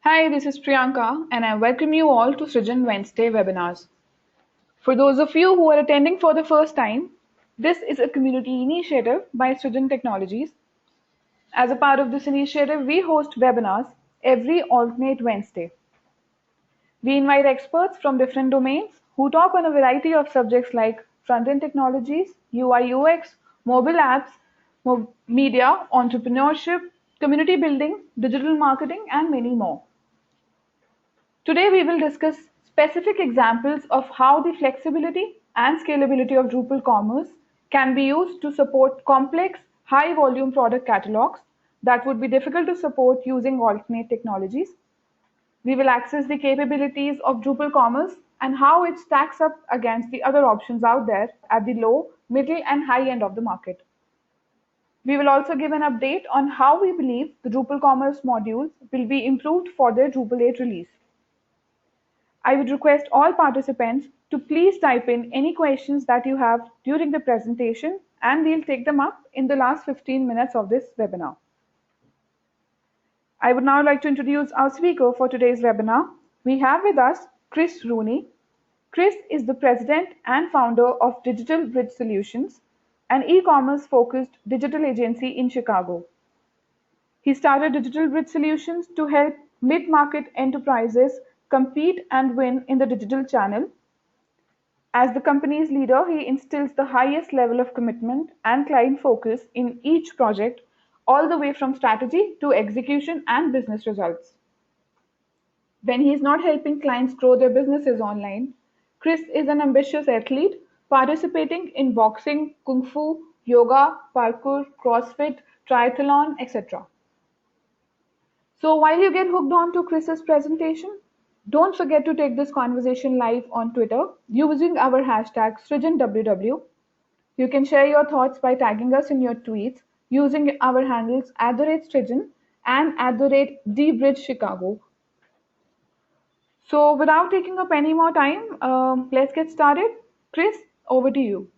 Hi, this is Priyanka, and I welcome you all to Srijan Wednesday Webinars. For those of you who are attending for the first time, this is a community initiative by Srijan Technologies. As a part of this initiative, we host webinars every alternate Wednesday. We invite experts from different domains who talk on a variety of subjects like front-end technologies, UI/UX, mobile apps, media, entrepreneurship, community building, digital marketing, and many more. Today we will discuss specific examples of how the flexibility and scalability of Drupal Commerce can be used to support complex, high-volume product catalogs that would be difficult to support using alternate technologies. We will access the capabilities of Drupal Commerce and how it stacks up against the other options out there at the low, middle, and high end of the market. We will also give an update on how we believe the Drupal Commerce modules will be improved for their Drupal 8 release. I would request all participants to please type in any questions that you have during the presentation, and we'll take them up in the last 15 minutes of this webinar. I would now like to introduce our speaker for today's webinar. We have with us Chris Rooney. Chris is the president and founder of Digital Bridge Solutions, an e-commerce focused digital agency in Chicago. He started Digital Bridge Solutions to help mid-market enterprises compete and win in the digital channel. As the company's leader, he instills the highest level of commitment and client focus in each project, all the way from strategy to execution and business results. When he is not helping clients grow their businesses online, Chris is an ambitious athlete participating in boxing, kung fu, yoga, parkour, CrossFit, triathlon, etc. So while you get hooked on to Chris's presentation, don't forget to take this conversation live on Twitter using our hashtag SrijanWW. You can share your thoughts by tagging us in your tweets using our handles @Srijan and @DBridgeChicago. So without taking up any more time, let's get started. Chris, over to you.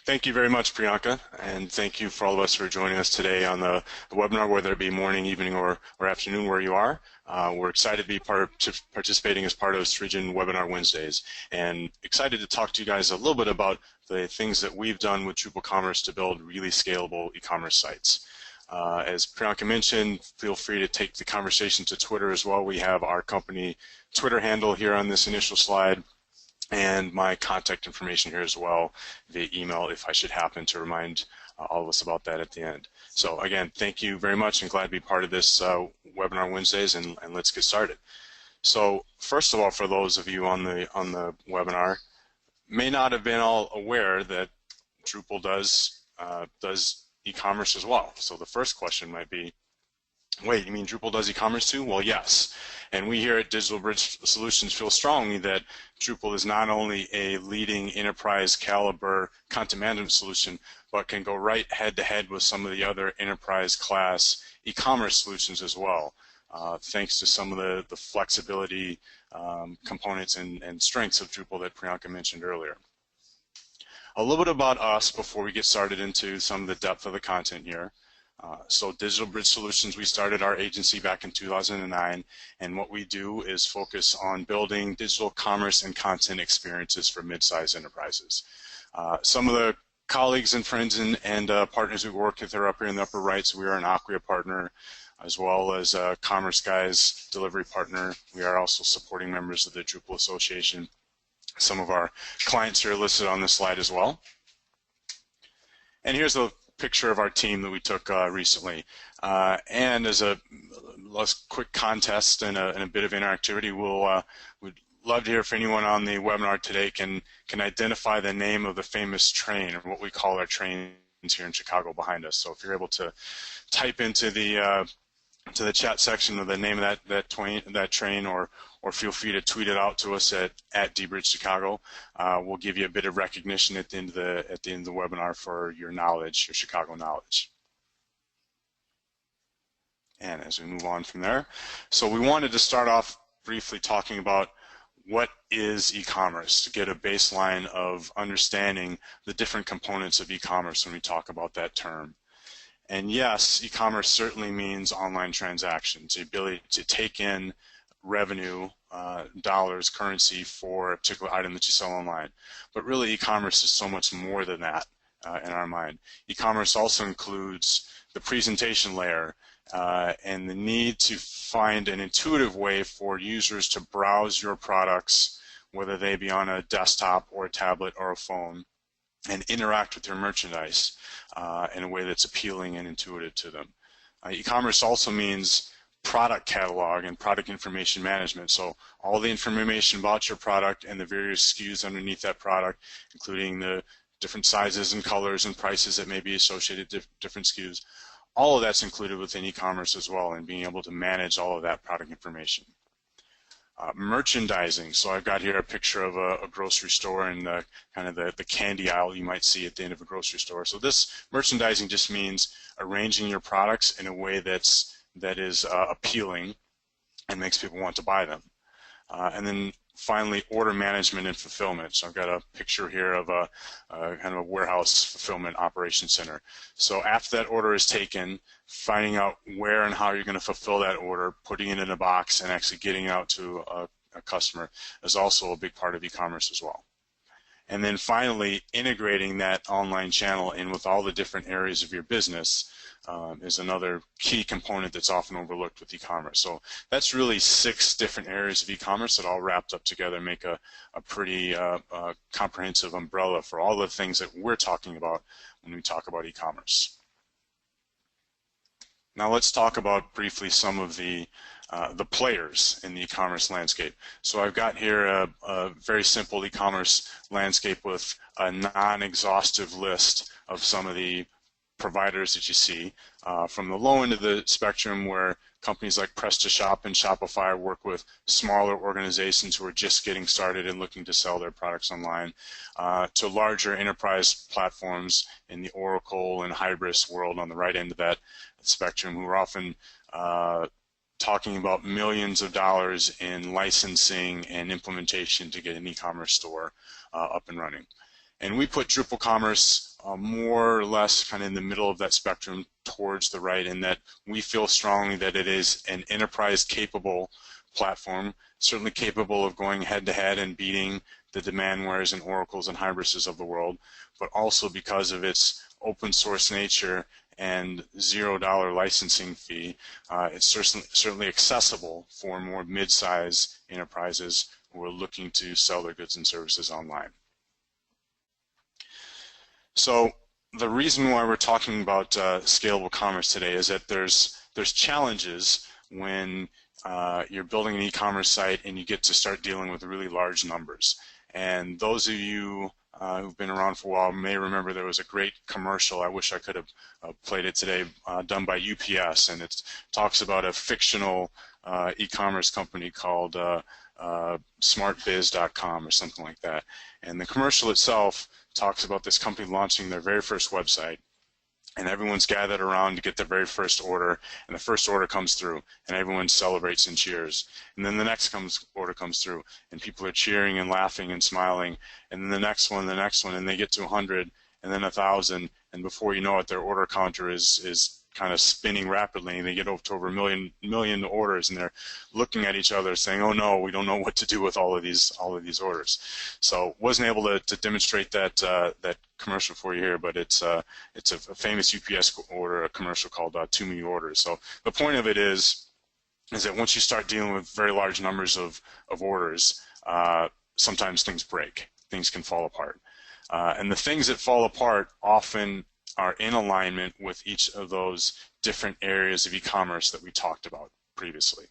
Thank you very much, Priyanka, and thank you for all of us for joining us today on the webinar, whether it be morning, evening, or afternoon where you are. We're excited to be participating as part of Srijan Webinar Wednesdays, and excited to talk to you guys a little bit about the things that we've done with Drupal Commerce to build really scalable e-commerce sites. As Priyanka mentioned, feel free to take the conversation to Twitter as well. We have our company Twitter handle here on this initial slide, and my contact information here as well via email if I should happen to remind all of us about that at the end. So again, thank you very much and glad to be part of this Webinar Wednesdays, and let's get started. So first of all, for those of you on the webinar, may not have been all aware that Drupal does e-commerce as well. So the first question might be, wait, you mean Drupal does e-commerce too? Well, yes. And we here at Digital Bridge Solutions feel strongly that Drupal is not only a leading enterprise caliber content management solution, but can go right head to head with some of the other enterprise class e-commerce solutions as well, thanks to some of the flexibility components and strengths of Drupal that Priyanka mentioned earlier. A little bit about us before we get started into some of the depth of the content here. So Digital Bridge Solutions, we started our agency back in 2009, and what we do is focus on building digital commerce and content experiences for mid-sized enterprises. Some of the colleagues and friends and partners we work with are up here in the upper right. So we are an Acquia partner, as well as a Commerce Guys delivery partner. We are also supporting members of the Drupal Association. Some of our clients here are listed on this slide as well. And here's a picture of our team that we took recently. And as a quick contest and a bit of interactivity, we'd love to hear if anyone on the webinar today can identify the name of the famous train, or what we call our trains here in Chicago behind us. So if you're able to type into the chat section of the name of that train, or feel free to tweet it out to us at @DBridgeChicago. We'll give you a bit of recognition at the end of the webinar for your knowledge, your Chicago knowledge. And as we move on from there, so we wanted to start off briefly talking about what is e-commerce, to get a baseline of understanding the different components of e-commerce when we talk about that term. And yes, e-commerce certainly means online transactions, the ability to take in revenue, dollars, currency for a particular item that you sell online. But really, e-commerce is so much more than that in our mind. E-commerce also includes the presentation layer and the need to find an intuitive way for users to browse your products, whether they be on a desktop or a tablet or a phone, and interact with your merchandise in a way that's appealing and intuitive to them. E-commerce also means product catalog and product information management. So all the information about your product and the various SKUs underneath that product, including the different sizes and colors and prices that may be associated with different SKUs, all of that's included within e-commerce as well, and being able to manage all of that product information. Merchandising. So I've got here a picture of a grocery store and kind of the candy aisle you might see at the end of a grocery store. So this merchandising just means arranging your products in a way that is appealing and makes people want to buy them. And then finally, order management and fulfillment. So I've got a picture here of a kind of a warehouse fulfillment operation center. So after that order is taken, finding out where and how you're going to fulfill that order, putting it in a box, and actually getting it out to a customer is also a big part of e-commerce as well. And then finally, integrating that online channel in with all the different areas of your business is another key component that's often overlooked with e-commerce. So that's really 6 different areas of e-commerce that all wrapped up together make a pretty comprehensive umbrella for all the things that we're talking about when we talk about e-commerce. Now let's talk about briefly some of the players in the e-commerce landscape. So I've got here a very simple e-commerce landscape with a non-exhaustive list of some of the providers that you see, from the low end of the spectrum, where companies like PrestaShop and Shopify work with smaller organizations who are just getting started and looking to sell their products online, to larger enterprise platforms in the Oracle and Hybris world on the right end of that spectrum, who are often talking about millions of dollars in licensing and implementation to get an e-commerce store up and running. And we put Drupal Commerce more or less kind of in the middle of that spectrum towards the right, in that we feel strongly that it is an enterprise-capable platform, certainly capable of going head-to-head and beating the Demandwares and Oracles and Hybrises of the world, but also because of its open source nature and $0 licensing fee, it's certainly accessible for more mid-size enterprises who are looking to sell their goods and services online. So the reason why we're talking about scalable commerce today is that there's challenges when you're building an e-commerce site and you get to start dealing with really large numbers. And those of you who've been around for a while may remember there was a great commercial, I wish I could have played it today, done by UPS, and it talks about a fictional e-commerce company called smartbiz.com or something like that. And the commercial itself talks about this company launching their very first website, and everyone's gathered around to get their very first order, and the first order comes through, and everyone celebrates and cheers. And then the next order comes through, and people are cheering and laughing and smiling, and then the next one, and they get to 100, and then 1,000, and before you know it, their order counter is kind of spinning rapidly, and they get up to over a million orders, and they're looking at each other saying, "Oh no, we don't know what to do with all of these orders." So wasn't able to demonstrate that commercial for you here, but it's a famous UPS order, a commercial called Too Many Orders. So the point of it is that once you start dealing with very large numbers of orders, sometimes things break, things can fall apart, and the things that fall apart often are in alignment with each of those different areas of e-commerce that we talked about previously.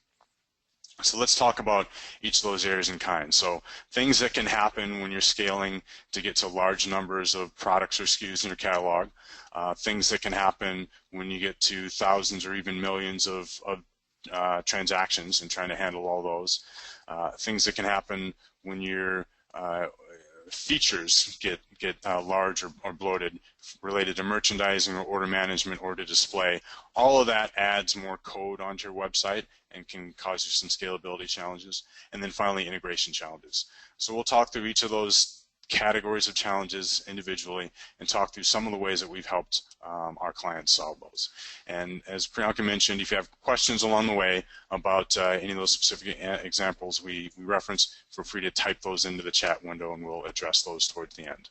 So let's talk about each of those areas in kind. So things that can happen when you're scaling to get to large numbers of products or SKUs in your catalog, things that can happen when you get to thousands or even millions of transactions and trying to handle all those, things that can happen when your features get large or bloated related to merchandising or order management or to display. All of that adds more code onto your website and can cause you some scalability challenges. And then finally, integration challenges. So we'll talk through each of those categories of challenges individually and talk through some of the ways that we've helped our clients solve those. And as Priyanka mentioned, if you have questions along the way about any of those specific examples we reference, feel free to type those into the chat window and we'll address those towards the end.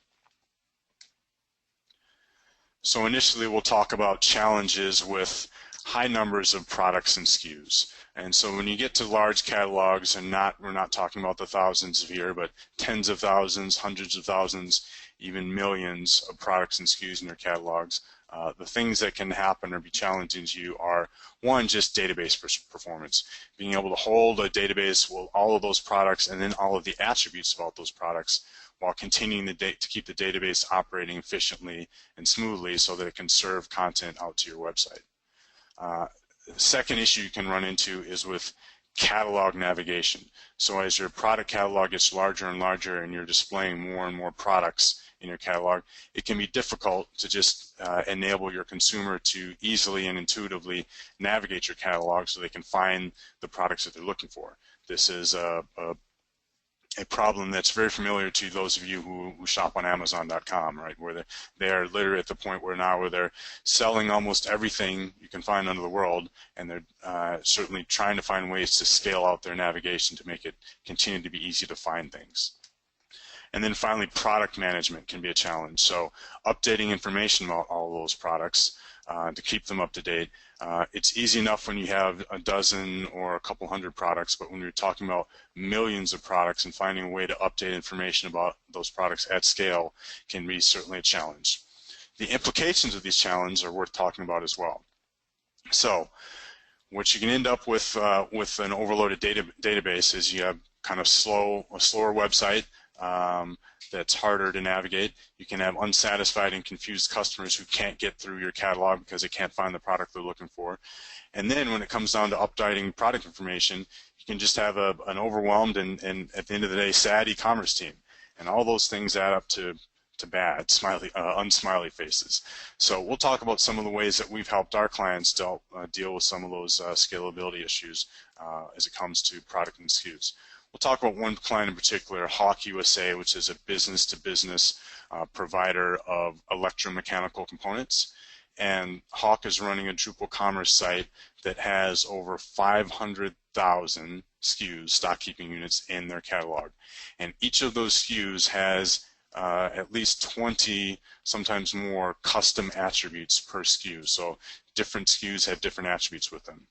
So initially we'll talk about challenges with high numbers of products and SKUs. And so when you get to large catalogs, and we're not talking about the thousands here, but tens of thousands, hundreds of thousands, even millions of products and SKUs in your catalogs, the things that can happen or be challenging to you are, one, just database performance. Being able to hold a database with all of those products and then all of the attributes about those products while continuing to keep the database operating efficiently and smoothly so that it can serve content out to your website. The second issue you can run into is with catalog navigation. So as your product catalog gets larger and larger and you're displaying more and more products in your catalog, it can be difficult to just enable your consumer to easily and intuitively navigate your catalog so they can find the products that they're looking for. This is a problem that's very familiar to those of you who shop on Amazon.com, right? Where they are literally at the point where they're selling almost everything you can find under the world, and they're certainly trying to find ways to scale out their navigation to make it continue to be easy to find things. And then finally, product management can be a challenge. So updating information about all of those products to keep them up to date. It's easy enough when you have a dozen or a couple hundred products, but when you're talking about millions of products and finding a way to update information about those products at scale can be certainly a challenge. The implications of these challenges are worth talking about as well. So what you can end up with an overloaded database is you have kind of a slower website that's harder to navigate. You can have unsatisfied and confused customers who can't get through your catalog because they can't find the product they're looking for. And then when it comes down to updating product information, you can just have an overwhelmed and at the end of the day, sad e-commerce team. And all those things add up to bad, unsmiley faces. So we'll talk about some of the ways that we've helped our clients deal with some of those scalability issues as it comes to product and SKUs. We'll talk about one client in particular, Hawk USA, which is a business-to-business provider of electromechanical components. And Hawk is running a Drupal Commerce site that has over 500,000 SKUs, stock keeping units, in their catalog. And each of those SKUs has at least 20, sometimes more, custom attributes per SKU. So different SKUs have different attributes with them.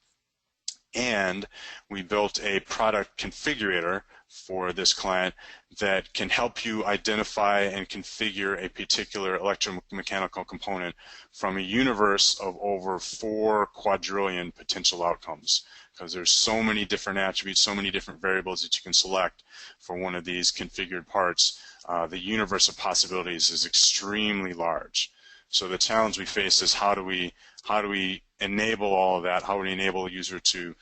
And we built a product configurator for this client that can help you identify and configure a particular electromechanical component from a universe of over 4 quadrillion potential outcomes, because there's so many different attributes, so many different variables that you can select for one of these configured parts. The universe of possibilities is extremely large. So the challenge we face is how do we enable all of that? How do we enable a user to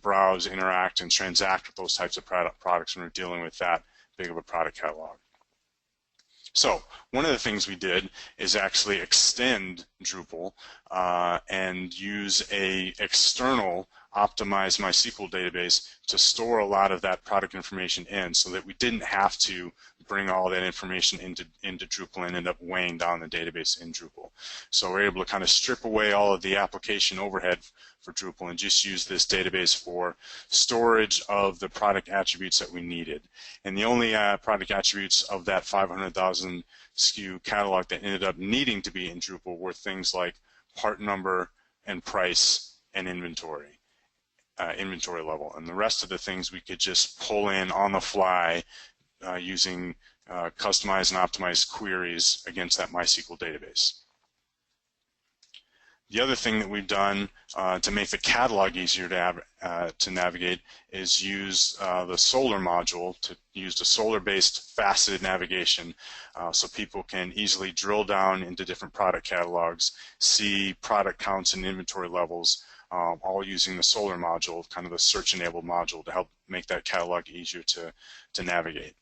browse, interact, and transact with those types of products when we're dealing with that big of a product catalog? So one of the things we did is actually extend Drupal and use a external optimized MySQL database to store a lot of that product information in, so that we didn't have to bring all that information into Drupal and end up weighing down the database in Drupal. So we're able to kind of strip away all of the application overhead for Drupal and just use this database for storage of the product attributes that we needed. And the only product attributes of that 500,000 SKU catalog that ended up needing to be in Drupal were things like part number and price and inventory level. And the rest of the things we could just pull in on the fly using customized and optimized queries against that MySQL database. The other thing that we've done to make the catalog easier to navigate is use the Solar module, to use the Solar-based faceted navigation so people can easily drill down into different product catalogs, see product counts and inventory levels, all using the Solar module, kind of the search-enabled module, to help make that catalog easier to navigate.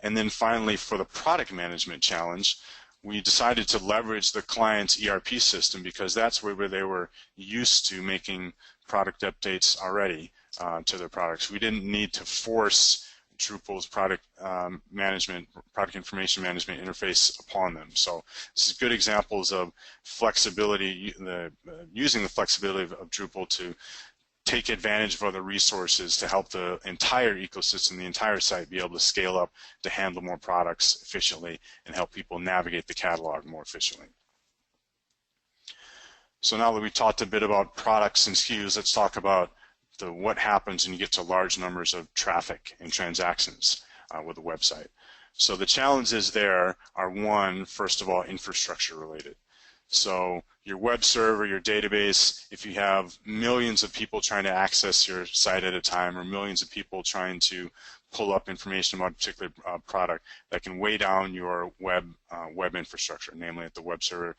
And then finally, for the product management challenge, we decided to leverage the client's ERP system, because that's where they were used to making product updates already to their products. We didn't need to force Drupal's product information management interface upon them. So this is good examples of flexibility, using the flexibility of Drupal to take advantage of other resources to help the entire ecosystem, the entire site, be able to scale up to handle more products efficiently and help people navigate the catalog more efficiently. So now that we talked a bit about products and SKUs, let's talk about what happens when you get to large numbers of traffic and transactions with a website. So the challenges there are, one, first of all, infrastructure related. So your web server, your database, if you have millions of people trying to access your site at a time, or millions of people trying to pull up information about a particular product, that can weigh down your web infrastructure, namely at the web server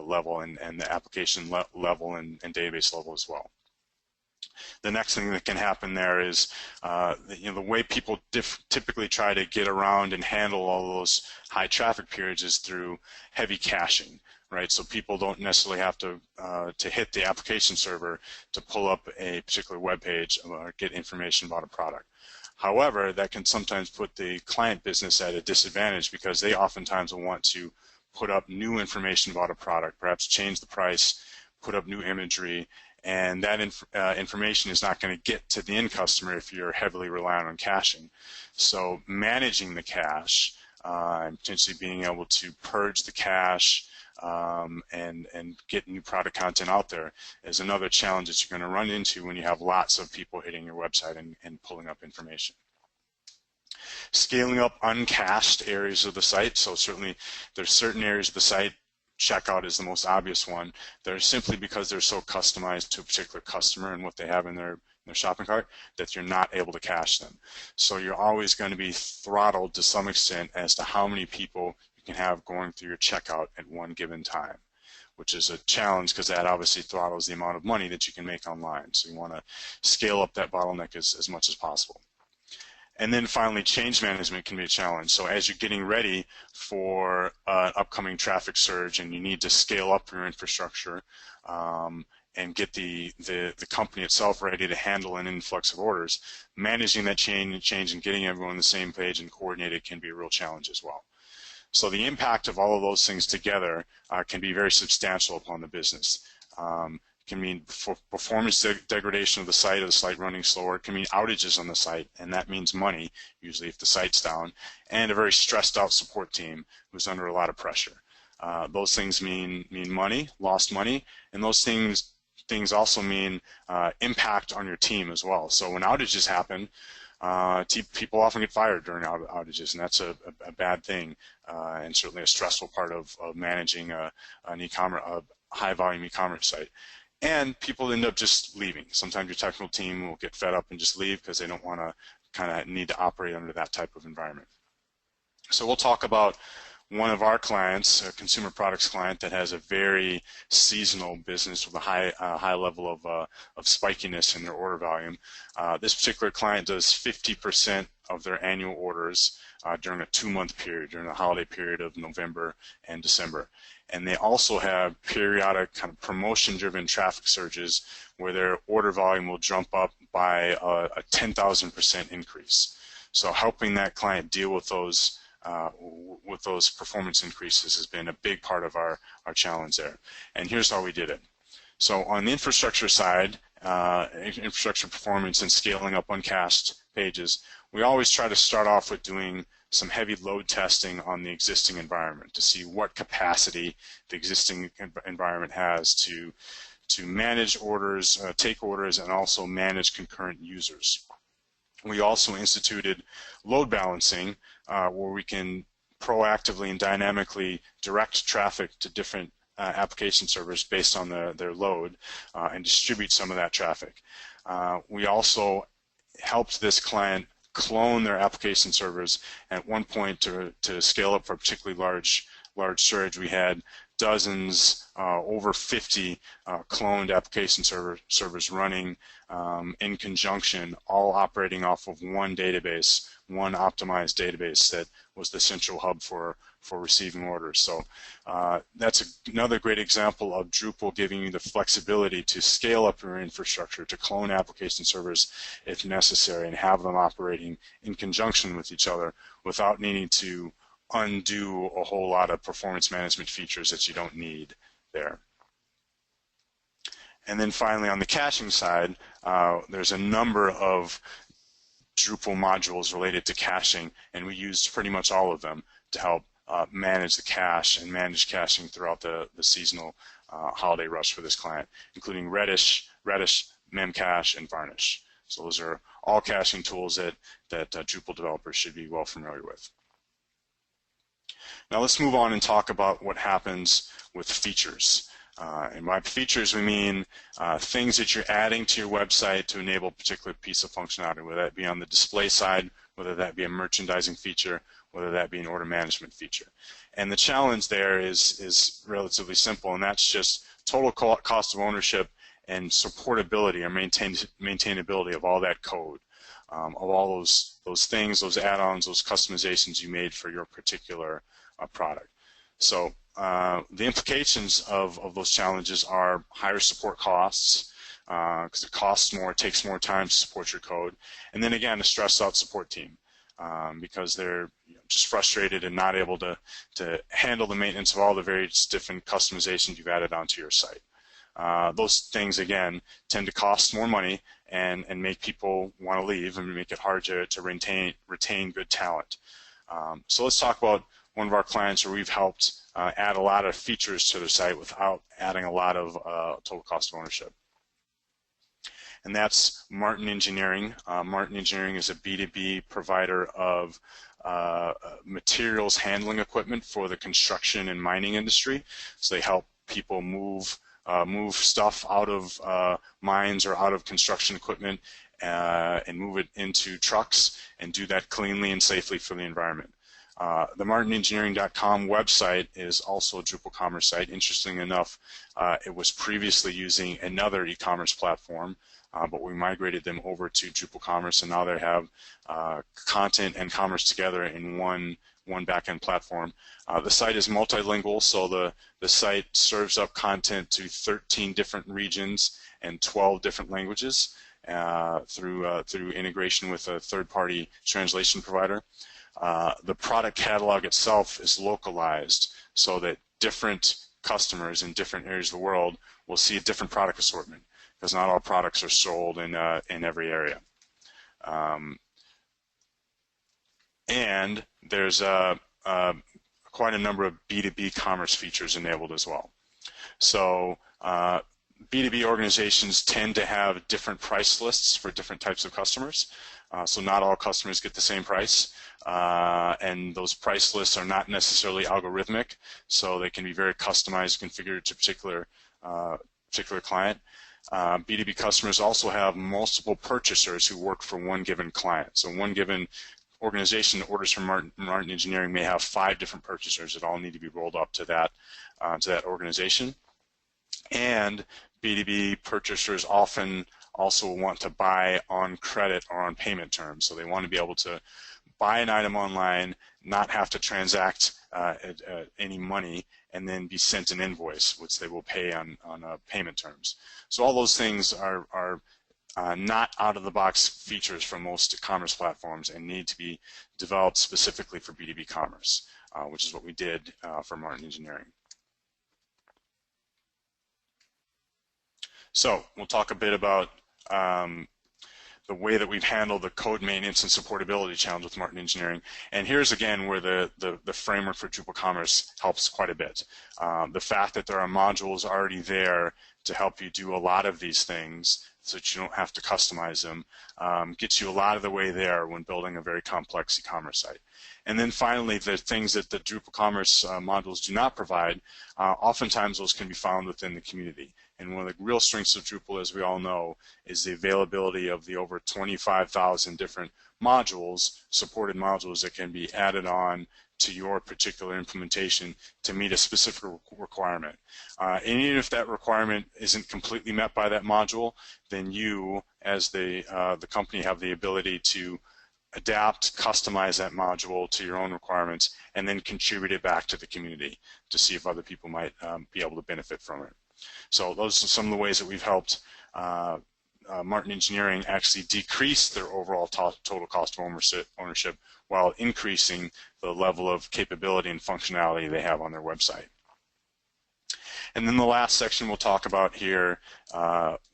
level and the application level and database level as well. The next thing that can happen there is the way people typically try to get around and handle all those high traffic periods is through heavy caching. Right, so people don't necessarily have to hit the application server to pull up a particular web page or get information about a product. However, that can sometimes put the client business at a disadvantage because they oftentimes will want to put up new information about a product, perhaps change the price, put up new imagery, and that information is not going to get to the end customer if you're heavily reliant on caching. So managing the cache and potentially being able to purge the cache and get new product content out there is another challenge that you're going to run into when you have lots of people hitting your website and pulling up information. Scaling up uncached areas of the site. So certainly there's certain areas of the site, checkout is the most obvious one. They're simply because they're so customized to a particular customer and what they have in their shopping cart that you're not able to cache them. So you're always going to be throttled to some extent as to how many people can have going through your checkout at one given time, which is a challenge because that obviously throttles the amount of money that you can make online. So you want to scale up that bottleneck as much as possible. And then finally, change management can be a challenge. So as you're getting ready for an upcoming traffic surge and you need to scale up your infrastructure and get the company itself ready to handle an influx of orders, managing that change and getting everyone on the same page and coordinated can be a real challenge as well. So the impact of all of those things together can be very substantial upon the business. It can mean performance degradation of the site running slower. It can mean outages on the site, and that means money, usually if the site's down, and a very stressed out support team who's under a lot of pressure. Those things mean money, lost money, and those things also mean impact on your team as well. So when outages happen, people often get fired during outages, and that's a bad thing, and certainly a stressful part of managing a high-volume e-commerce site. And people end up just leaving. Sometimes your technical team will get fed up and just leave because they don't want to kind of need to operate under that type of environment. So we'll talk about one of our clients, a consumer products client that has a very seasonal business with a high level of spikiness in their order volume. This particular client does 50% of their annual orders during a 2-month period, during the holiday period of November and December. And they also have periodic kind of promotion-driven traffic surges where their order volume will jump up by a 10,000% increase. So helping that client deal with those performance increases has been a big part of our challenge there. And here's how we did it. So on the infrastructure side, infrastructure performance and scaling up uncached pages, we always try to start off with doing some heavy load testing on the existing environment to see what capacity the existing environment has to manage orders, take orders, and also manage concurrent users. We also instituted load balancing where we can proactively and dynamically direct traffic to different application servers based on their load and distribute some of that traffic. We also helped this client clone their application servers. At one point, to scale up for a particularly large surge, we had dozens, over 50 cloned application servers running in conjunction, all operating off of one database, one optimized database that was the central hub for receiving orders. So that's another great example of Drupal giving you the flexibility to scale up your infrastructure, to clone application servers if necessary, and have them operating in conjunction with each other without needing to undo a whole lot of performance management features that you don't need there. And then finally, on the caching side, there's a number of Drupal modules related to caching, and we used pretty much all of them to help manage the cache and manage caching throughout the seasonal holiday rush for this client, including Redis, Memcache, and Varnish. So those are all caching tools that Drupal developers should be well familiar with. Now let's move on and talk about what happens with features. And by features, we mean things that you're adding to your website to enable a particular piece of functionality, whether that be on the display side, whether that be a merchandising feature, whether that be an order management feature. And the challenge there is relatively simple, and that's just total cost of ownership and supportability or maintainability of all that code, of all those things, those add-ons, those customizations you made for your particular product. So the implications of those challenges are higher support costs, because it costs more, it takes more time to support your code, and then again a stressed out support team because they're just frustrated and not able to handle the maintenance of all the various different customizations you've added onto your site. Those things again tend to cost more money and make people want to leave and make it hard to retain good talent. So let's talk about one of our clients where we've helped add a lot of features to their site without adding a lot of total cost of ownership. And that's Martin Engineering. Martin Engineering is a B2B provider of materials handling equipment for the construction and mining industry. So they help people move stuff out of mines or out of construction equipment and move it into trucks and do that cleanly and safely for the environment. The martinengineering.com website is also a Drupal Commerce site. Interesting enough, it was previously using another e-commerce platform, but we migrated them over to Drupal Commerce, and now they have content and commerce together in one backend platform. The site is multilingual, so the site serves up content to 13 different regions and 12 different languages through integration with a third-party translation provider. The product catalog itself is localized so that different customers in different areas of the world will see a different product assortment, because not all products are sold in every area. And there's quite a number of B2B commerce features enabled as well. So B2B organizations tend to have different price lists for different types of customers. So not all customers get the same price, and those price lists are not necessarily algorithmic, so they can be very customized, configured to particular client. B2B customers also have multiple purchasers who work for one given client. So one given organization that orders from Martin Engineering may have 5 different purchasers that all need to be rolled up to that organization. And B2B purchasers often also want to buy on credit or on payment terms. So they want to be able to buy an item online, not have to transact any money, and then be sent an invoice, which they will pay on payment terms. So all those things are not out-of-the-box features for most commerce platforms and need to be developed specifically for B2B commerce, which is what we did for Martin Engineering. So we'll talk a bit about the way that we've handled the code maintenance and supportability challenge with Martin Engineering. And here's again where the framework for Drupal Commerce helps quite a bit. The fact that there are modules already there to help you do a lot of these things so that you don't have to customize them gets you a lot of the way there when building a very complex e-commerce site. And then finally, the things that the Drupal Commerce modules do not provide, oftentimes those can be found within the community. And one of the real strengths of Drupal, as we all know, is the availability of the over 25,000 different modules, supported modules that can be added on to your particular implementation to meet a specific requirement. And even if that requirement isn't completely met by that module, then you, as the company, have the ability to adapt, customize that module to your own requirements, and then contribute it back to the community to see if other people might be able to benefit from it. So those are some of the ways that we've helped Martin Engineering actually decrease their overall total cost of ownership while increasing the level of capability and functionality they have on their website. And then the last section we'll talk about here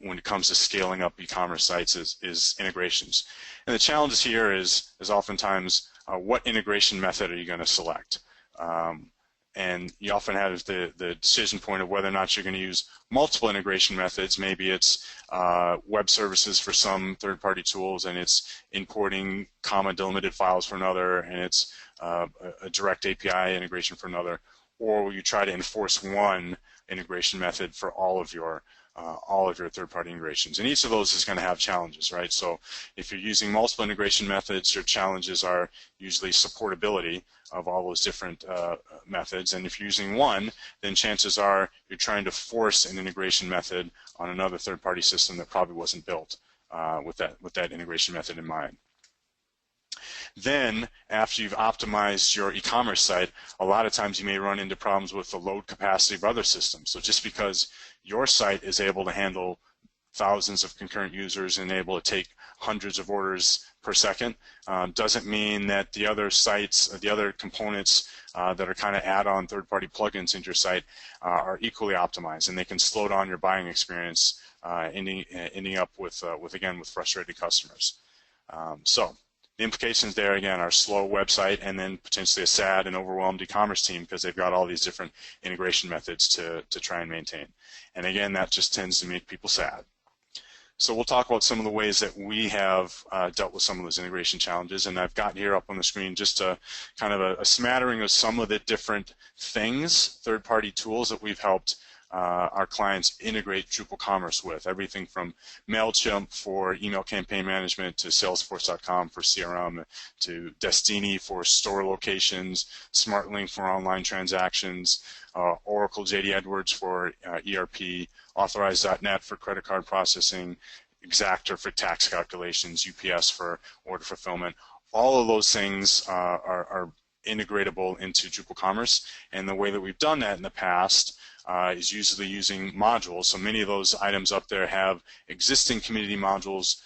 when it comes to scaling up e-commerce sites is integrations. And the challenge here is oftentimes what integration method are you going to select? And you often have the decision point of whether or not you're going to use multiple integration methods. Maybe it's web services for some third-party tools, and it's importing comma delimited files for another, and it's a direct API integration for another. Or will you try to enforce one integration method for all of your third-party integrations? And each of those is going to have challenges, right? So if you're using multiple integration methods, your challenges are usually supportability of all those different methods. And if you're using one, then chances are you're trying to force an integration method on another third-party system that probably wasn't built with that integration method in mind. Then, after you've optimized your e-commerce site, a lot of times you may run into problems with the load capacity of other systems. So just because your site is able to handle thousands of concurrent users and able to take hundreds of orders per second doesn't mean that the other sites, the other components that are kind of add-on third-party plugins into your site are equally optimized, and they can slow down your buying experience, ending up with frustrated customers. So the implications there, again, are slow website and then potentially a sad and overwhelmed e-commerce team because they've got all these different integration methods to try and maintain. And again, that just tends to make people sad. So we'll talk about some of the ways that we have dealt with some of those integration challenges, and I've got here up on the screen just a kind of a smattering of some of the different things, third-party tools that we've helped our clients integrate Drupal Commerce with. Everything from MailChimp for email campaign management to Salesforce.com for CRM to Destiny for store locations, SmartLink for online transactions, Oracle JD Edwards for ERP, Authorize.net for credit card processing, Exactor for tax calculations, UPS for order fulfillment. All of those things are integratable into Drupal Commerce, and the way that we've done that in the past is usually using modules. So many of those items up there have existing community modules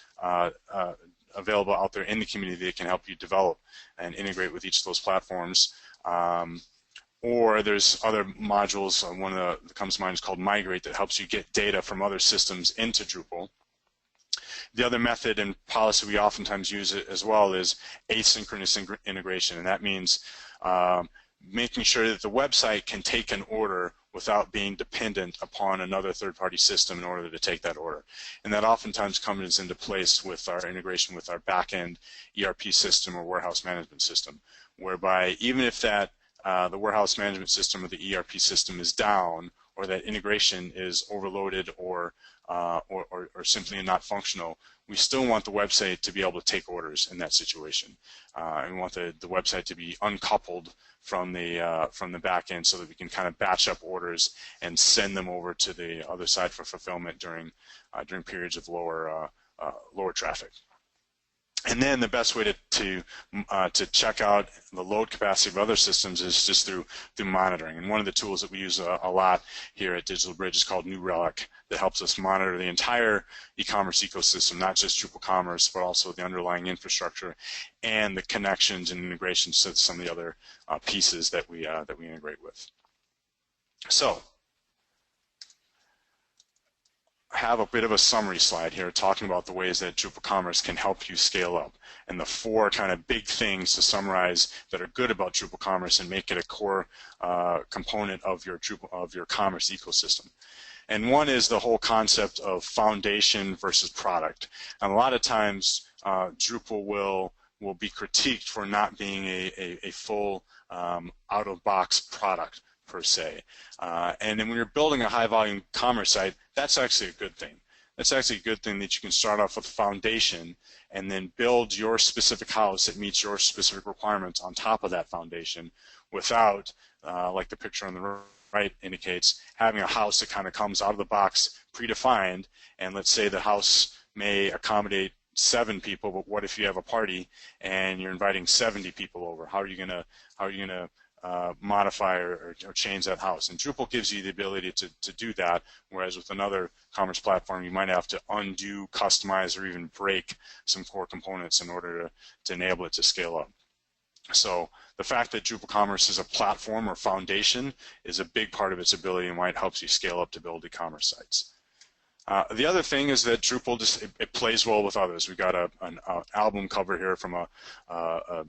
available out there in the community that can help you develop and integrate with each of those platforms. Or there's other modules, one that comes to mind is called Migrate, that helps you get data from other systems into Drupal. The other method and policy we oftentimes use it as well is asynchronous integration, and that means making sure that the website can take an order without being dependent upon another third-party system in order to take that order. And that oftentimes comes into place with our integration with our back-end ERP system or warehouse management system, whereby even if that the warehouse management system or the ERP system is down, or that integration is overloaded or simply not functional, we still want the website to be able to take orders in that situation. And we want the website to be uncoupled from the back end so that we can kind of batch up orders and send them over to the other side for fulfillment during periods of lower traffic. And then the best way to check out the load capacity of other systems is just through monitoring. And one of the tools that we use a lot here at Digital Bridge is called New Relic, that helps us monitor the entire e-commerce ecosystem, not just Drupal Commerce, but also the underlying infrastructure and the connections and integrations to some of the other pieces that we integrate with. So, have a bit of a summary slide here talking about the ways that Drupal Commerce can help you scale up, and the four kind of big things to summarize that are good about Drupal Commerce and make it a core component of your commerce ecosystem. And one is the whole concept of foundation versus product. And a lot of times Drupal will be critiqued for not being a full out-of-box product per se. And then when you're building a high-volume commerce site, that's actually a good thing. That's actually a good thing that you can start off with a foundation and then build your specific house that meets your specific requirements on top of that foundation without, like the picture on the right indicates, having a house that kind of comes out of the box predefined, and let's say the house may accommodate 7 people, but what if you have a party and you're inviting 70 people over? How are you gonna modify or change that house? And Drupal gives you the ability to do that, whereas with another commerce platform, you might have to undo, customize, or even break some core components in order to enable it to scale up. So the fact that Drupal Commerce is a platform or foundation is a big part of its ability and why it helps you scale up to build e-commerce sites. The other thing is that Drupal it plays well with others. We've got an album cover here from a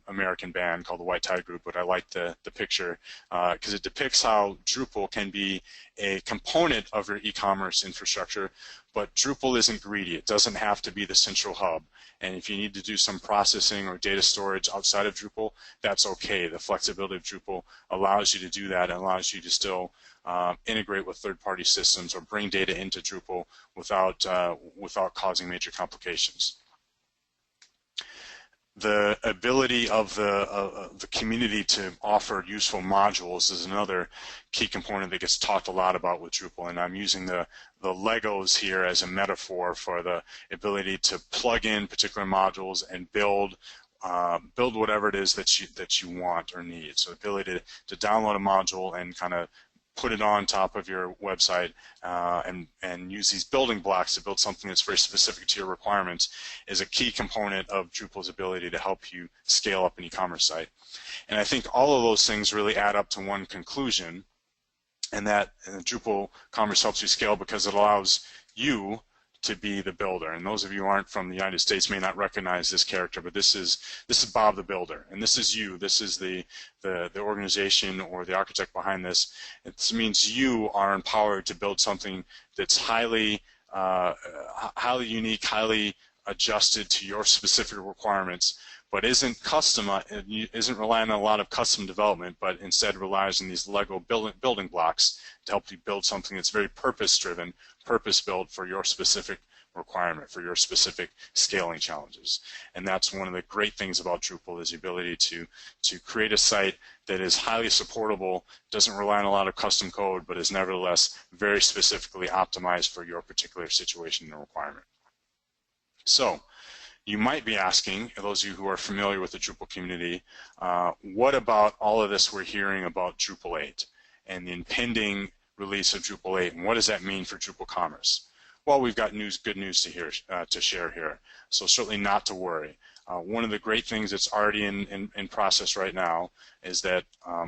American band called the White Tide Group, but I like the picture because it depicts how Drupal can be a component of your e-commerce infrastructure, but Drupal isn't greedy. It doesn't have to be the central hub. And if you need to do some processing or data storage outside of Drupal, that's okay. The flexibility of Drupal allows you to do that and allows you to still integrate with third-party systems or bring data into Drupal without causing major complications. The ability of the community to offer useful modules is another key component that gets talked a lot about with Drupal, and I'm using the Legos here as a metaphor for the ability to plug in particular modules and build whatever it is that you want or need. So the ability to download a module and kind of put it on top of your website and use these building blocks to build something that's very specific to your requirements is a key component of Drupal's ability to help you scale up an e-commerce site. And I think all of those things really add up to one conclusion, and that Drupal Commerce helps you scale because it allows you to be the builder. And those of you who aren't from the United States may not recognize this character, but this is Bob the Builder, and this is you. This is the organization or the architect behind this. It means you are empowered to build something that's highly unique, highly adjusted to your specific requirements, but isn't relying on a lot of custom development, but instead relies on these Lego building blocks to help you build something that's very purpose-driven, purpose-built for your specific requirement, for your specific scaling challenges. And that's one of the great things about Drupal, is the ability to create a site that is highly supportable, doesn't rely on a lot of custom code, but is nevertheless very specifically optimized for your particular situation and requirement. So, you might be asking, those of you who are familiar with the Drupal community, what about all of this we're hearing about Drupal 8 and the impending release of Drupal 8, and what does that mean for Drupal Commerce? Well, we've got good news to share here, so certainly not to worry. One of the great things that's already in process right now is that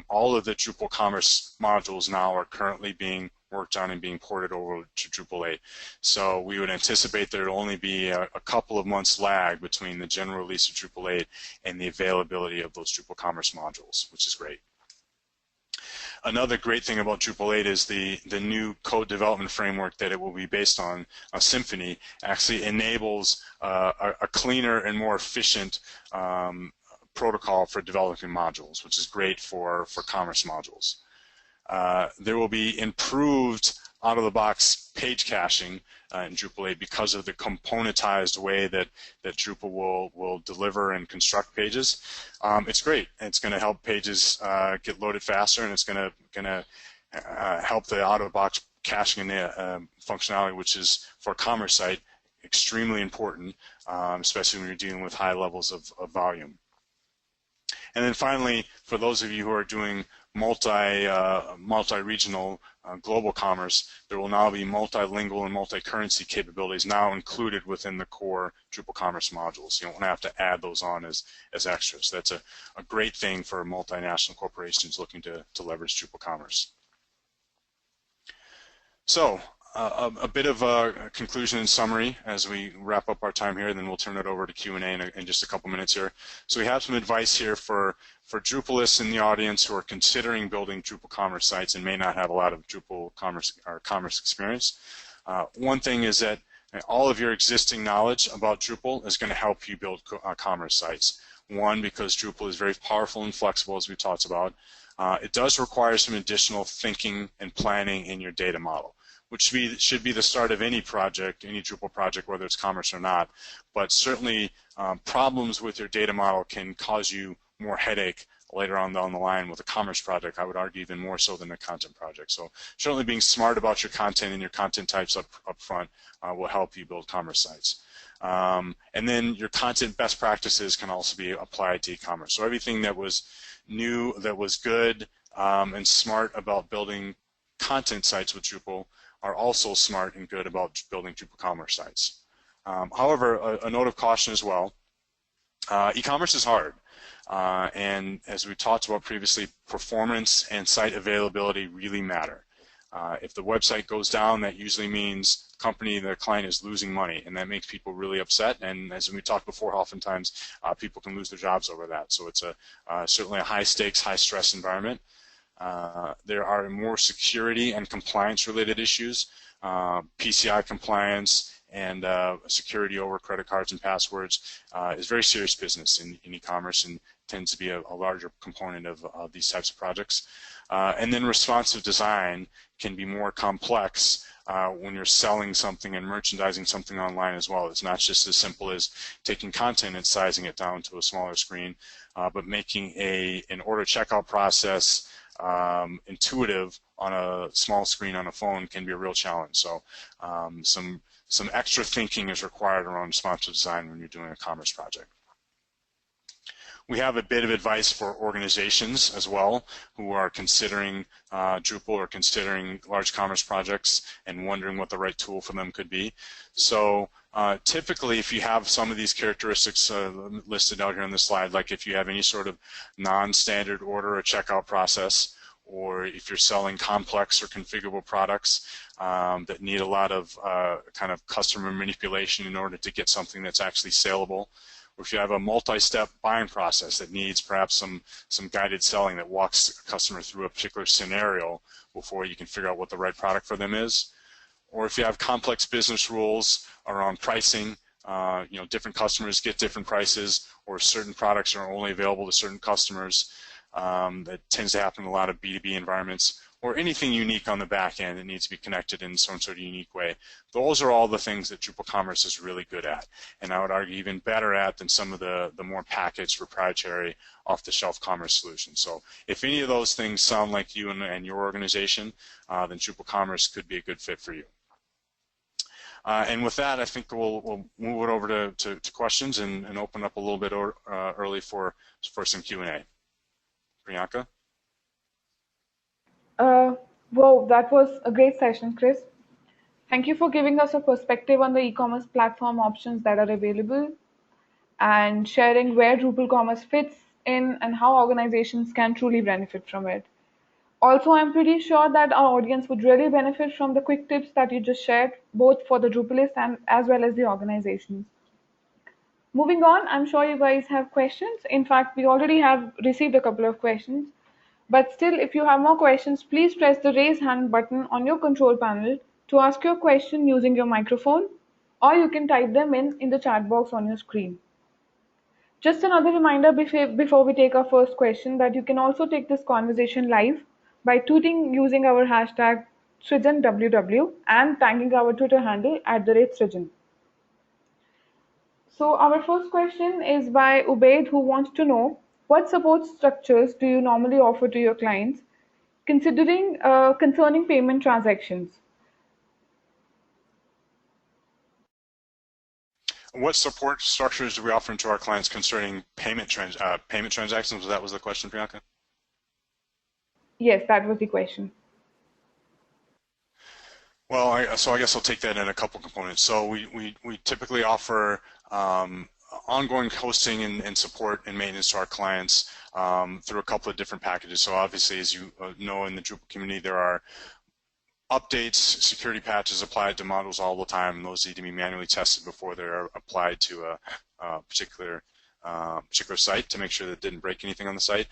all of the Drupal Commerce modules now are currently being worked on and being ported over to Drupal 8. So we would anticipate there will only be a couple of months lag between the general release of Drupal 8 and the availability of those Drupal Commerce modules, which is great. Another great thing about Drupal 8 is the new code development framework that it will be based on, Symfony, actually enables a cleaner and more efficient protocol for developing modules, which is great for commerce modules. There will be improved out-of-the-box page caching in Drupal 8 because of the componentized way that Drupal will deliver and construct pages. It's great. It's going to help pages get loaded faster, and it's going to help the out-of-the-box caching and functionality, which is for a commerce site extremely important, especially when you're dealing with high levels of volume. And then finally, for those of you who are doing multi-regional global commerce, there will now be multilingual and multi-currency capabilities now included within the core Drupal Commerce modules. You don't have to add those on as extras. That's a great thing for multinational corporations looking to leverage Drupal Commerce. So, a bit of a conclusion and summary as we wrap up our time here, and then we'll turn it over to Q&A in just a couple minutes here. So we have some advice here for Drupalists in the audience who are considering building Drupal Commerce sites and may not have a lot of Drupal Commerce or commerce experience. One thing is that all of your existing knowledge about Drupal is going to help you build commerce sites. One, because Drupal is very powerful and flexible, as we talked about. It does require some additional thinking and planning in your data model, which should be the start of any project, any Drupal project, whether it's commerce or not. But certainly problems with your data model can cause you more headache later on down the line with a commerce project, I would argue even more so than a content project. So certainly being smart about your content and your content types up front will help you build commerce sites. And then your content best practices can also be applied to e-commerce. So everything that was new, that was good, and smart about building content sites with Drupal are also smart and good about building Drupal commerce sites. However, a note of caution as well, e-commerce is hard. And as we talked about previously, performance and site availability really matter. If the website goes down, that usually means the client is losing money, and that makes people really upset. And as we talked before, oftentimes people can lose their jobs over that. So it's certainly a high stakes, high stress environment. There are more security and compliance related issues, PCI compliance and security over credit cards and passwords is very serious business in e-commerce and tends to be a larger component of these types of projects. And then responsive design can be more complex when you're selling something and merchandising something online as well. It's not just as simple as taking content and sizing it down to a smaller screen, but making an order checkout process intuitive on a small screen on a phone can be a real challenge. So some extra thinking is required around responsive design when you're doing a commerce project. We have a bit of advice for organizations as well who are considering Drupal or considering large commerce projects and wondering what the right tool for them could be. So typically, if you have some of these characteristics listed out here on the slide, like if you have any sort of non-standard order or checkout process, or if you're selling complex or configurable products that need a lot of kind of customer manipulation in order to get something that's actually saleable, or if you have a multi-step buying process that needs perhaps some guided selling that walks a customer through a particular scenario before you can figure out what the right product for them is, or if you have complex business rules around pricing, different customers get different prices, or certain products are only available to certain customers. That tends to happen in a lot of B2B environments, or anything unique on the back end that needs to be connected in some sort of unique way. Those are all the things that Drupal Commerce is really good at, and I would argue even better at than some of the more packaged, proprietary, off-the-shelf commerce solutions. So if any of those things sound like you and your organization, then Drupal Commerce could be a good fit for you. And with that, I think we'll move it over to questions and open up a little bit early for some Q&A. Priyanka? Wow, that was a great session, Chris. Thank you for giving us a perspective on the e-commerce platform options that are available and sharing where Drupal Commerce fits in and how organizations can truly benefit from it. Also, I'm pretty sure that our audience would really benefit from the quick tips that you just shared, both for the Drupalists and as well as the organizations. Moving on, I'm sure you guys have questions. In fact, we already have received a couple of questions. But still, if you have more questions, please press the raise hand button on your control panel to ask your question using your microphone, or you can type them in the chat box on your screen. Just another reminder before we take our first question that you can also take this conversation live by tweeting using our hashtag SrijanWW and tagging our Twitter handle @Srijan. So our first question is by Ubaid, who wants to know, what support structures do you normally offer to your clients concerning payment transactions? What support structures do we offer to our clients concerning payment transactions? That was the question, Priyanka? Yes, that was the question. Well, so I guess I'll take that in a couple components. So we typically offer ongoing hosting and support and maintenance to our clients through a couple of different packages. So obviously, as you know, in the Drupal community, there are updates, security patches applied to modules all the time, and those need to be manually tested before they're applied to a particular site to make sure that it didn't break anything on the site.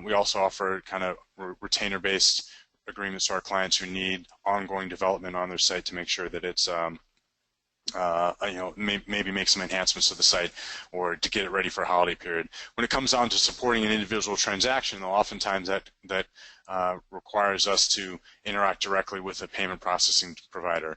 We also offer kind of retainer-based agreements to our clients who need ongoing development on their site to make sure that it's maybe make some enhancements to the site or to get it ready for a holiday period. When it comes down to supporting an individual transaction, though, oftentimes that requires us to interact directly with a payment processing provider,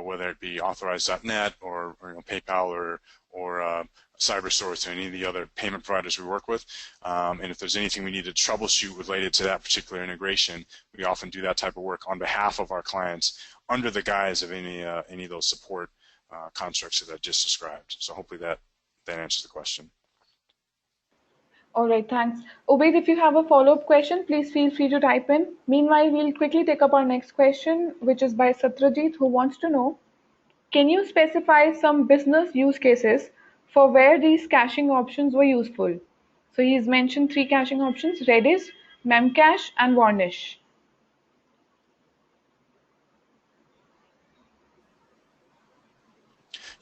whether it be authorized.net or PayPal or CyberSource or any of the other payment providers we work with. And if there's anything we need to troubleshoot related to that particular integration, we often do that type of work on behalf of our clients under the guise of any of those support constructs that I just described. So hopefully that answers the question. All right, thanks. Obaid, if you have a follow-up question, please feel free to type in. Meanwhile, we'll quickly take up our next question, which is by Satrajit, who wants to know, can you specify some business use cases for where these caching options were useful? So he's mentioned 3 caching options: Redis, Memcache, and Varnish.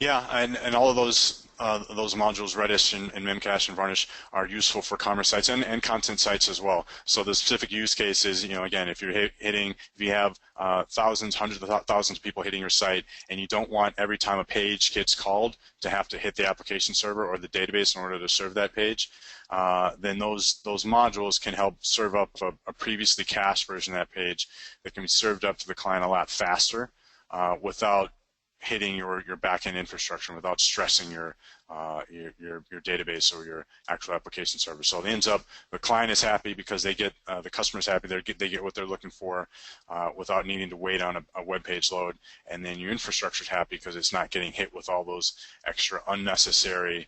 Yeah, and all of those modules, Redis and Memcache and Varnish, are useful for commerce sites and content sites as well. So the specific use case is, again, if you have thousands, hundreds of thousands of people hitting your site, and you don't want every time a page gets called to have to hit the application server or the database in order to serve that page, then those modules can help serve up a previously cached version of that page that can be served up to the client a lot faster without hitting your back-end infrastructure, without stressing your database or your actual application server. So it ends up the client is happy because they get the customer's happy. They get what they're looking for without needing to wait on a web page load, and then your infrastructure's happy because it's not getting hit with all those extra unnecessary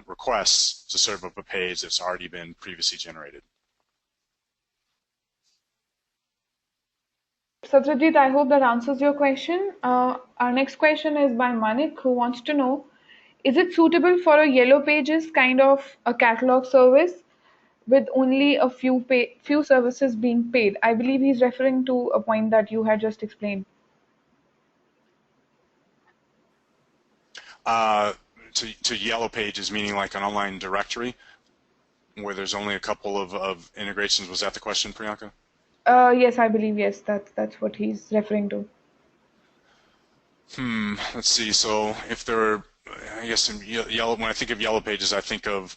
requests to serve up a page that's already been previously generated. Satrajit, I hope that answers your question. Our next question is by Manik, who wants to know, is it suitable for a Yellow Pages kind of a catalog service with only a few services being paid? I believe he's referring to a point that you had just explained. To Yellow Pages, meaning like an online directory where there's only a couple of integrations. Was that the question, Priyanka? Yes, I believe, yes, that's what he's referring to. Let's see. So if there are, I guess when I think of Yellow Pages, I think of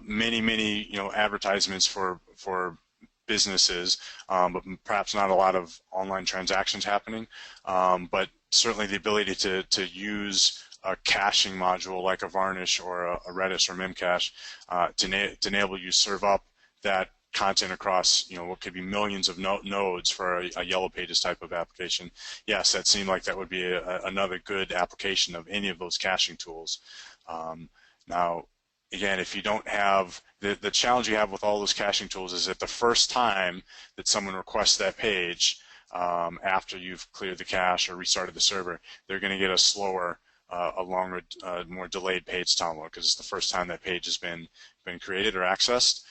many advertisements for businesses, but perhaps not a lot of online transactions happening. But certainly the ability to use a caching module like a Varnish or a Redis or Memcache to enable you to serve up that content across what could be millions of nodes for a Yellow Pages type of application. Yes, that seemed like that would be another good application of any of those caching tools. Now, again, if you don't have the challenge you have with all those caching tools is that the first time that someone requests that page after you've cleared the cache or restarted the server, they're going to get a slower, a longer, more delayed page download because it's the first time that page has been created or accessed.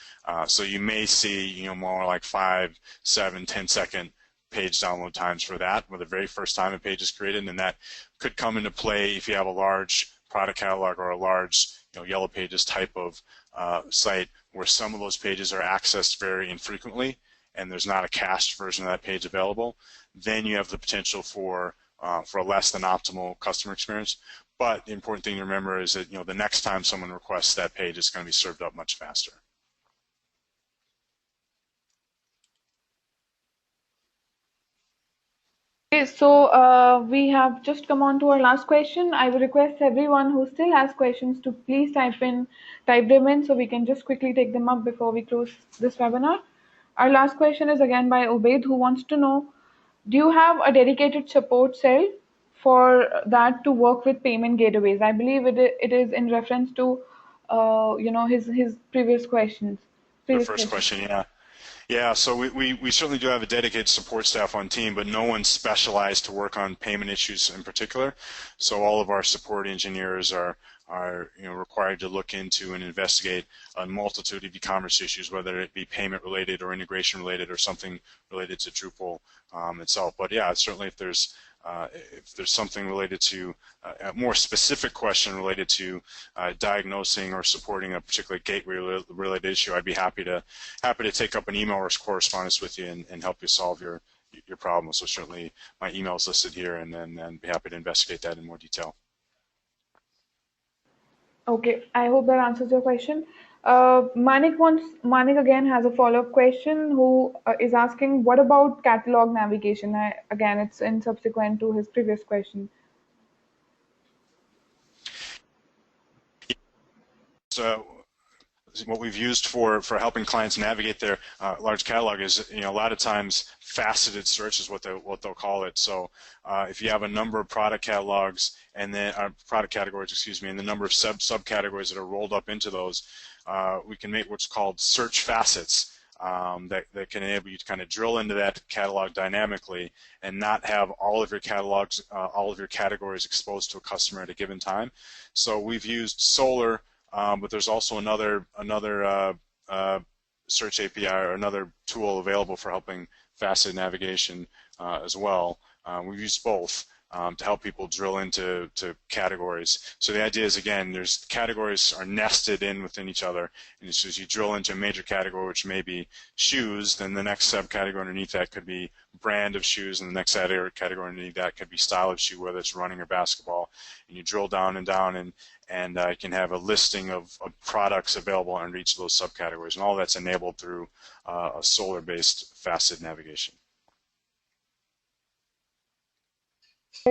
So you may see more like 5, 7, 10-second page download times for that with the very first time a page is created, and that could come into play if you have a large product catalog or a large Yellow Pages type of site where some of those pages are accessed very infrequently and there's not a cached version of that page available. Then you have the potential for a less than optimal customer experience. But the important thing to remember is that the next time someone requests that page, it's going to be served up much faster. Okay, so we have just come on to our last question. I would request everyone who still has questions to please type them in so we can just quickly take them up before we close this webinar. Our last question is again by Obaid, who wants to know, do you have a dedicated support cell for that to work with payment gateways? I believe it is in reference to his previous questions. The first question, yeah. Yeah, so we certainly do have a dedicated support staff on team, but no one specialized to work on payment issues in particular. So all of our support engineers are required to look into and investigate a multitude of e-commerce issues, whether it be payment related or integration related or something related to Drupal itself. But yeah, certainly if there's something related to a more specific question related to diagnosing or supporting a particular gateway-related issue, I'd be happy to take up an email or correspondence with you and help you solve your problem. So certainly my email is listed here, and then be happy to investigate that in more detail. Okay, I hope that answers your question. Manik again has a follow-up question who is asking, what about catalog navigation? Again, it's in subsequent to his previous question. So what we've used for helping clients navigate their large catalog is, a lot of times faceted search is what they'll call it. So if you have a number of product catalogs and then product categories, excuse me, and the number of subcategories that are rolled up into those, we can make what's called search facets. That can enable you to kind of drill into that catalog dynamically and not have all of your catalogs, all of your categories exposed to a customer at a given time. So we've used Solar, but there's also another search API or another tool available for helping faceted navigation as well. We've used both to help people drill into categories. So the idea is, again, there's categories are nested in within each other, and as you drill into a major category, which may be shoes, then the next subcategory underneath that could be brand of shoes, and the next category underneath that could be style of shoe, whether it's running or basketball. And you drill down and down, and you can have a listing of products available under each of those subcategories, and all that's enabled through a Solar-based faceted navigation.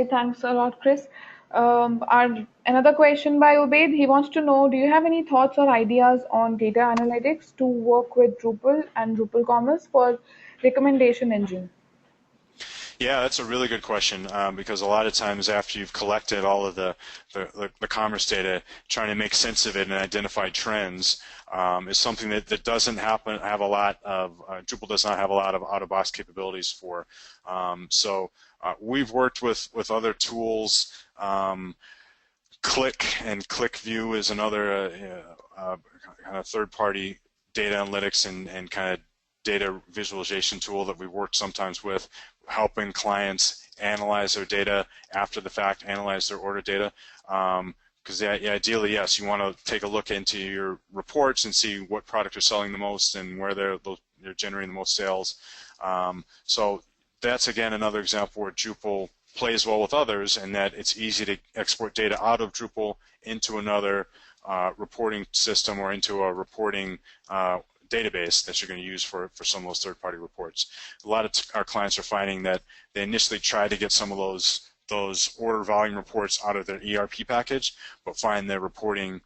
Thanks a lot, Chris. Another question by Ubaid. He wants to know, do you have any thoughts or ideas on data analytics to work with Drupal and Drupal Commerce for recommendation engine? Yeah, that's a really good question, because a lot of times after you've collected all of the commerce data, trying to make sense of it and identify trends is something that doesn't have a lot of, Drupal does not have a lot of out-of-box capabilities for. So we've worked with other tools. ClickView is another kind of third-party data analytics and kind of data visualization tool that we worked sometimes with, helping clients analyze their data after the fact, analyze their order data. Because ideally, yes, you want to take a look into your reports and see what product are selling the most and where they're generating the most sales. So that's, again, another example where Drupal plays well with others, and that it's easy to export data out of Drupal into another reporting system or into a reporting database that you're going to use for some of those third-party reports. A lot of our clients are finding that they initially try to get some of those order volume reports out of their ERP package, but find their reporting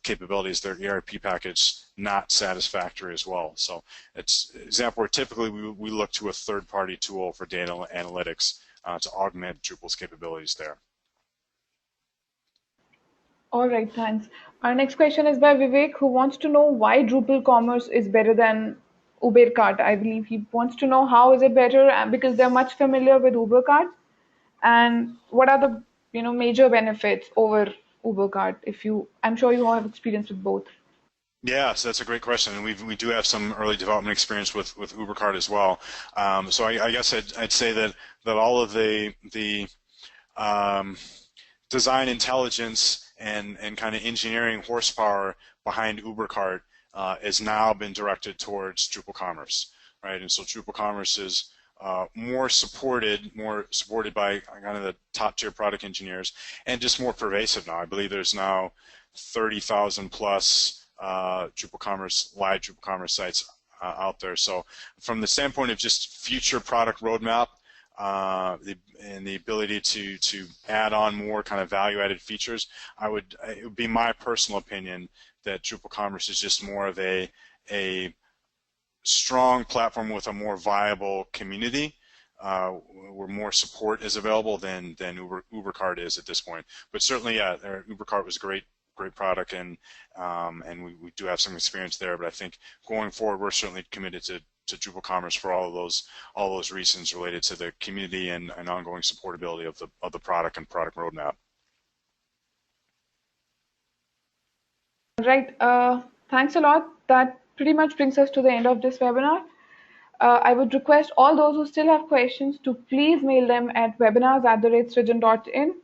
capabilities, their ERP package, not satisfactory as well. So it's an example where typically we look to a third-party tool for data analytics to augment Drupal's capabilities there. All right, thanks. Our next question is by Vivek, who wants to know why Drupal Commerce is better than Ubercart. I believe he wants to know how is it better, because they're much familiar with Ubercart, and what are the major benefits over Ubercart. I'm sure you all have experience with both. Yeah, so that's a great question, and we do have some early development experience with Ubercart as well. So I guess I'd say that all of the design intelligence and kind of engineering horsepower behind Ubercart has now been directed towards Drupal Commerce, right? And so Drupal Commerce is more supported by kind of the top tier product engineers, and just more pervasive now. I believe there's now 30,000 plus live Drupal Commerce sites out there. So from the standpoint of just future product roadmap, and the ability to add on more kind of value-added features, it would be my personal opinion that Drupal Commerce is just more of a strong platform with a more viable community, where more support is available than Ubercart is at this point. But certainly, yeah, Ubercart was a great product, and we do have some experience there. But I think going forward, we're certainly committed to Drupal Commerce for all those reasons related to the community and ongoing supportability of the product and product roadmap. Right. Thanks a lot. That pretty much brings us to the end of this webinar. I would request all those who still have questions to please mail them at webinars@srijan.in.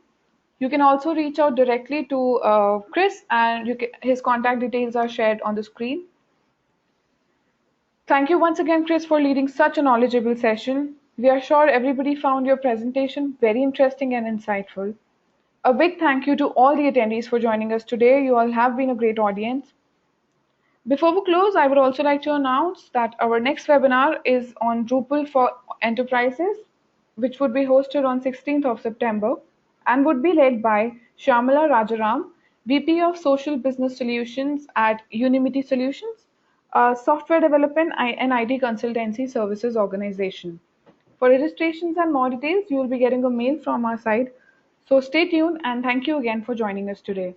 You can also reach out directly to Chris, and his contact details are shared on the screen. Thank you once again, Chris, for leading such a knowledgeable session. We are sure everybody found your presentation very interesting and insightful. A big thank you to all the attendees for joining us today. You all have been a great audience. Before we close, I would also like to announce that our next webinar is on Drupal for Enterprises, which would be hosted on 16th of September and would be led by Shamala Rajaram, VP of Social Business Solutions at Unimity Solutions, a software development and IT consultancy services organization. For registrations and more details, you will be getting a mail from our side. So stay tuned and thank you again for joining us today.